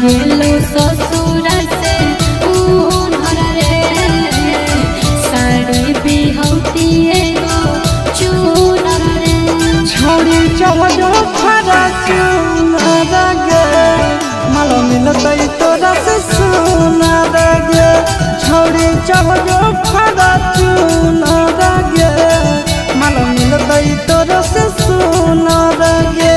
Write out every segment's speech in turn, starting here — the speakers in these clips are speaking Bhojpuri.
गेलो ससुर से उनहर रे साड़ी बिहौती एगो चूनर रे छोड़ी चढ़ो फरा चूनर गे मालो मिलतै तोरा से सुनर गे छोड़ी चढ़ो फरा चूनर गे मालो मिलतै तोरा से सुनर गे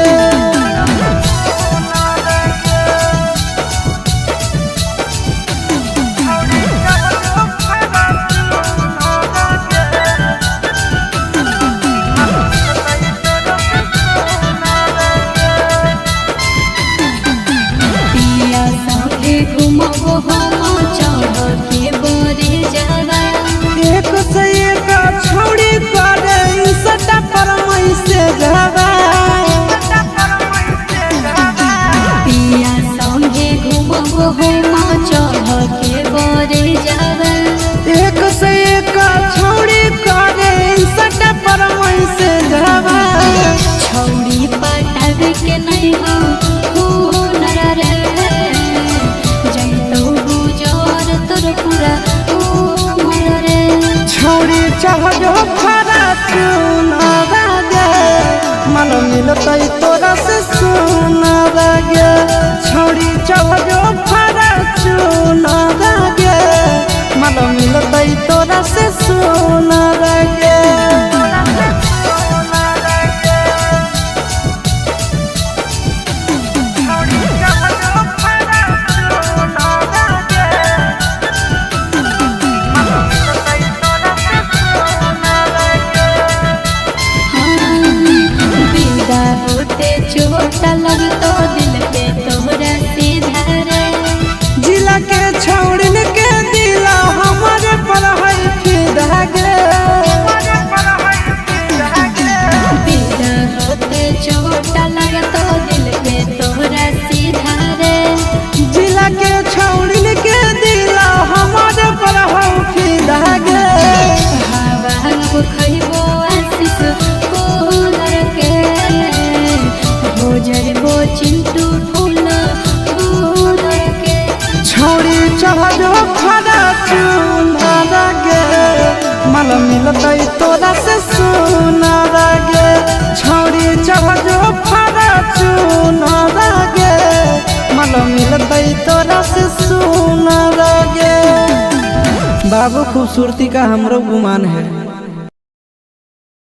घुमबो हम चढ़ के बरे जावा एक से एक छोड़ी करे सटा पर मई से जावा पिया संगे घुमबो हम चढ़ के बरे जावा एक से एक छोड़ी करे सटा पर मई से जावा छौड़ी पटावे के नहीं हो हुनर रे जइतो गुजर तोर पूरा उमर रे छोड़ी चढ़ो फरा चूनर गे मालो मिलतै तोरा से सुनर गे छोड़ी चढ़ो फरा चूनर गे मालो मिलतै तोरा से सुनर गे चोट लगतो दिल पे तोहरा सीधा रे जिला के छौड़न के दिला हमारे पर है फिदा गे बिना होते चोट लगतो दिल पे तोहरा सीधा रे जिला के छौड़न के दिला हमारे पर है फिदा गे हवा खइबो आशीष कोलर के हो जइबो चिंटू फूल के छोड़ी चढ़ो फरा चूनर गे माल मिलतै तोरा से सुनर गे छोड़ी चढ़ो फरा चूनर गे माल मिलतै तोरा से सुनर गे बाबू खूबसूरती का हमरो गुमान है।